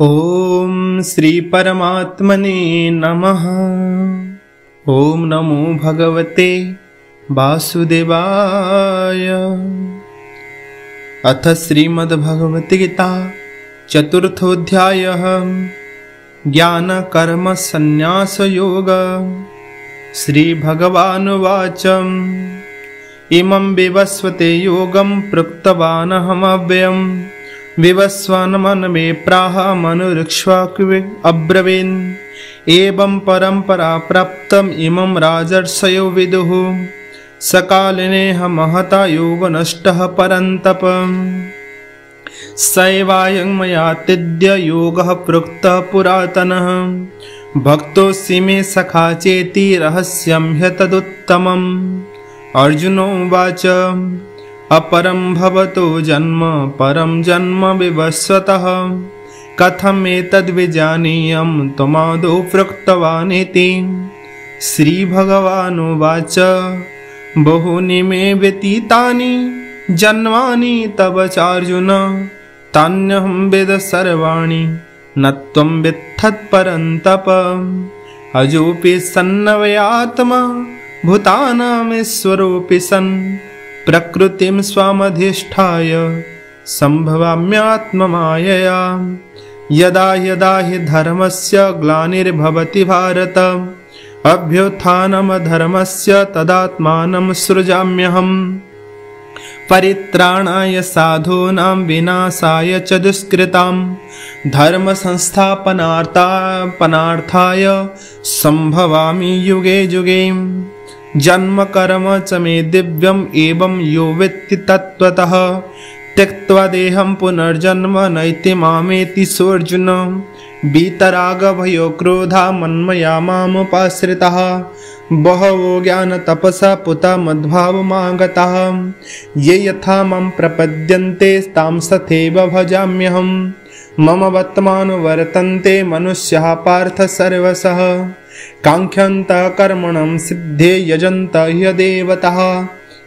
ओम श्री परमात्मने नमः। ओम नमो भगवते वासुदेवाय। अथ श्रीमद्भगवद्गीता चतुर्थोऽध्यायः ज्ञान कर्म संन्यास योग। श्री भगवानुवाच इमं विवस्वते योगं प्रोक्तवानहमव्ययम् विवस्वान् मे प्राह मनुरीक्ष्वा अब्रवीन् एवं परंपरा प्राप्तम् इमं राजर्षयो विदुः सकालिनेह महता योग नष्टः परन्तप सैवायं मया तेद्य योगः प्रोक्तः पुरातनः भक्तोऽसि मे सखा चेति रहस्यं ह्यतदुत्तमम्। अर्जुनोवाच अपरं भवतो जन्म परं जन्म विवस्वतः कथमेतद्विजानीयं त्वमादौ प्रोक्तवानिति। श्रीभगवानुवाच बहूनि मे व्यतीतानि जन्मानि तव चार्जुन तान्यहं वेद सर्वाणि न त्वं वेत्थत्परन्तप। अजोऽपि सन्नव्यात्मा भूतानामीश्वरोऽपि सन् प्रकृतिं स्वामधिष्ठाय सम्भवाम्यात्ममायया। यदा यदा हि धर्मस्य ग्लानिर्भवति भारत अभ्युत्थानमधर्मस्य तदात्मानं सृजाम्यहम्। परित्राणाय साधूनां विनाशाय च दुष्कृतां धर्म संस्थापनार्थाय सम्भवामि युगे युगे। जन्म कर्म च मे दिव्यम् एवं यो वेत्ति तत्त्वतः त्यक्त्वा देहं पुनर्जन्म नैति मामेति सोऽर्जुन। वीतरागभयो क्रोधा मन्मया मामुपाश्रिताः बहवो ज्ञानतपसा पुता मद्भावमागताः ये यथा मां प्रपद्यन्ते तां तथैव भजाम्यहम्। मम वर्तमानुवर्तन्ते मनुष्याः पार्थ सर्वशः काङ्क्षन्तः कर्मणं सिद्धे यजन्तः ह्यदेवताः।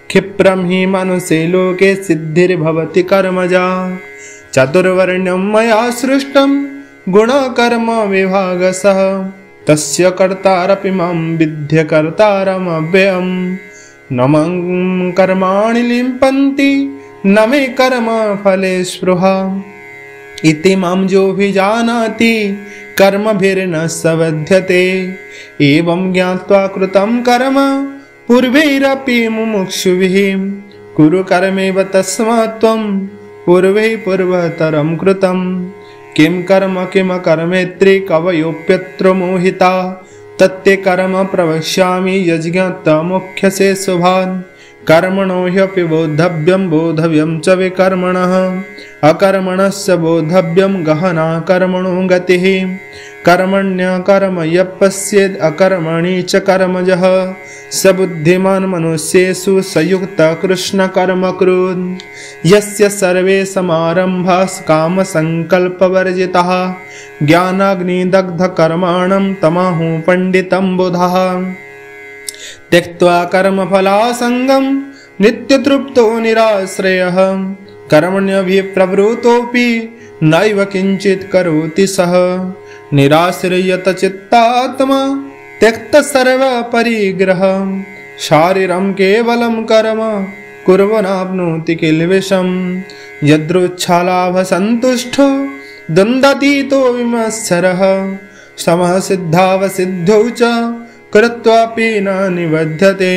क्षिप्रं हि मनुष्ये लोके सिद्धिर्भवति कर्मजा। चतुर्वर्ण्यं मया सृष्टं गुणकर्म विभागशः तस्य कर्तारपि मां विद्य कर्तारमव्ययम्। न मम कर्माणि लिम्पन्ति न मे कर्म फले स्पृहा इति मां योऽभिजानाति कर्मभिर्न स बध्यते। एवं ज्ञात्वा कृतं कर्म पूर्वैरपि मुमुक्षुभिः कुरु कर्मैव तस्मात् त्वं पूर्वैः पूर्वतरं कृतं। किं कर्म किमकर्मेति कवयोऽप्यत्र मोहिता तत्ते कर्म प्रवक्ष्यामि यज्ञात्वा मोक्ष्यसे शुभान्। कर्मणो ह्यपि बोद्धव्यं बोद्धव्यं च विकर्मणः अकर्मणस्य बोद्धव्यं गहना कर्मणो गतिः। कर्मण्यकर्म यः पश्येद् अकर्मणि च कर्मजः स बुद्धिमान् मनुष्येषु स युक्तः कृष्णकर्म कुर्यात्। यस्य सर्वे समारम्भाः कामसङ्कल्पवर्जिताः ज्ञानाग्निदग्धकर्माणं तमाहुः पण्डितं बुधाः। त्यक्त्वा कर्मफलासङ्गं नित्यतृप्तो निराश्रयः कर्मण्यभिप्रवृतोऽपि नैव किञ्चित् करोति सः। निराश्रयतचित्तात्मा त्यक्तसर्वपरिग्रहः शारीरं केवलं कर्म कुर्वन्नाप्नोति किल्बिषम्। यदृच्छालाभसन्तुष्टो द्वन्द्वातीतो विमत्सरः समः सिद्धावसिद्धौ च कृत्वापि न निबध्यते।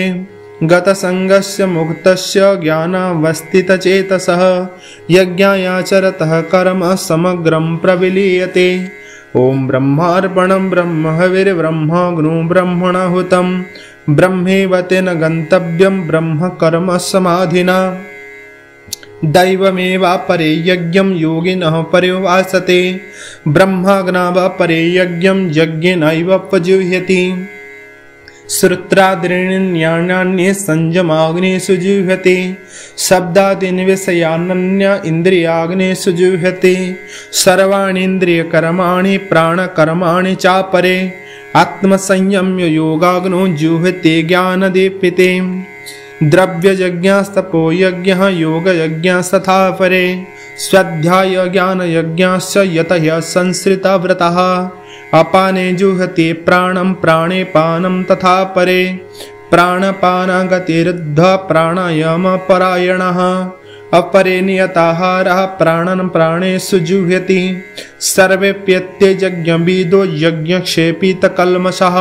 गतसङ्गस्य मुक्तस्य ज्ञानावस्थितचेतसः यज्ञायाचरतः कर्म समग्रं प्रविलीयते। ॐ ब्रह्मार्पणं ब्रह्महविर्ब्रह्मग्नो ब्रह्मणाहुतं ब्रह्मैव तेन गन्तव्यं ब्रह्म कर्म समाधिना। दैवमेवापरे यज्ञं योगिनः पर्युपासते ब्रह्माग्नावपरे यज्ञं यज्ञेनैवोपजुह्यति। श्रुत्रादीन्यान्ये संयमाग्नेषु जुह्यते शब्दादीन् विषयान्य इन्द्रियाग्नेषु जुह्यते। सर्वाणीन्द्रियकर्माणि प्राणकर्माणि चापरे आत्मसंयम्य योगाग्नो जुह्यते ज्ञानदीपिते। द्रव्ययज्ञस्तपोयज्ञः योगयज्ञस्तथा परे स्वाध्याय ज्ञानयज्ञश्च यतः संसृतव्रतः अपाने जुहते प्राणं प्राणे पानं तथा परे प्राणपानगतिरुद्ध प्राणायामपरायणः अपरे नियताहारः प्राणन् प्राणेषु जुह्यति सर्वेप्यत्यजज्ञविदो यज्ञक्षेपितकल्मषः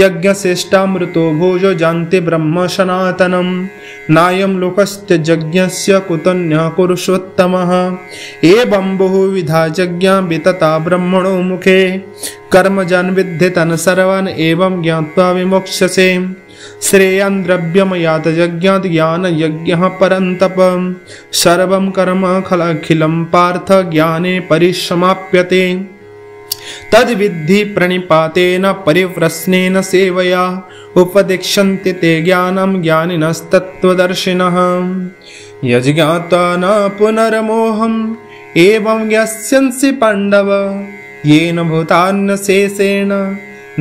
यज्ञश्रेष्ठामृतो भोजो जानते ब्रह्म सनातनं नायं लोकस्त्यज्ञस्य कुतन्यः पुरुषोत्तमः एवं बहुविधा यज्ञा वितता ब्रह्मणो मुखे कर्मजन् विद्धि तन् सर्वान् एवं ज्ञात्वा विमोक्ष्यसे श्रेयान् द्रव्यमयात् यज्ञात् ज्ञानयज्ञः परन्तप सर्वं कर्म खलखिलं पार्थ ज्ञाने परिसमाप्यते तद्विद्धि प्रणिपातेन परिप्रश्नेन सेवया उपदिक्षन्ति ते ज्ञानं ज्ञानिनस्तत्त्वदर्शिनः यज्ञात्वा न पुनर्मोहम् एवं ज्ञास्यन्सि पाण्डव येन भूतान्यशेषेण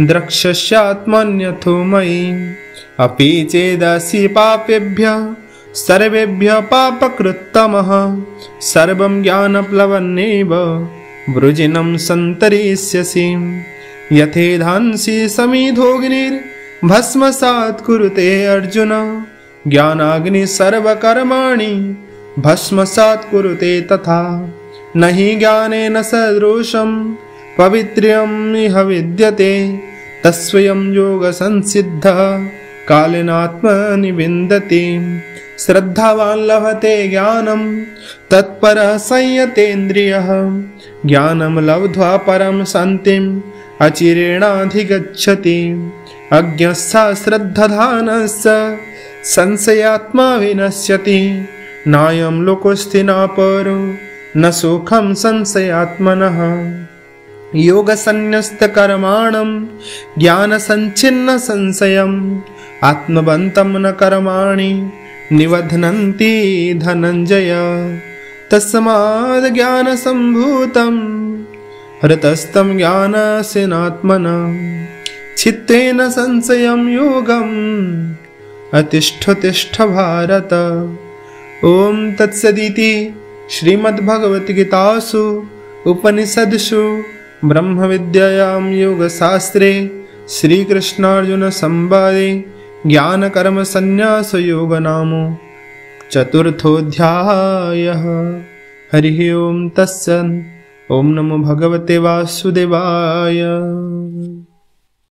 द्रक्ष्यस्यात्मन्यथो मयि अपि चेदसि पापेभ्यः सर्वेभ्यः पापकृत्तमः सर्वं ज्ञानप्लवन्नेव वृजिनं सन्तरिष्यसि यथेधांसि समिधोऽग्निर्भस्मसात् कुरुते अर्जुन ज्ञानाग्निः सर्वकर्माणि भस्मसात् कुरुते तथा न हि ज्ञानेन सदृशं पवित्र्यम् इह विद्यते तस्वयं योगसंसिद्धः कालेनात्मनि विन्दति श्रद्धावान् लभते ज्ञानं तत्परः संयतेन्द्रियः ज्ञानं लब्ध्वा परं शान्तिम् अचिरेणाधिगच्छति अज्ञस्य श्रद्धाधानस्य संशयात्मा विनश्यति नायं लोकोऽस्ति न परो न सुखं संशयात्मनः योगसन्न्यस्तकर्माणं ज्ञानसञ्छिन्न संशयम् आत्मवन्तं न कर्माणि निबध्नन्ति धनञ्जय तस्माद् ज्ञानसम्भूतं हृतस्थं ज्ञानसेनात्मना चित्तेन संशयं योगम् अतिष्ठ तिष्ठ भारत। ओम तत्सदिति श्रीमद्भगवद्गीतासु उपनिषदसु ब्रह्मविद्यायां योगशास्त्रे श्रीकृष्णार्जुन संवादे ज्ञानकर्म संन्यास योग नामो चतुर्थोऽध्यायः। हरिः ओम तत्सत्। ओम नमो भगवते वासुदेवाय।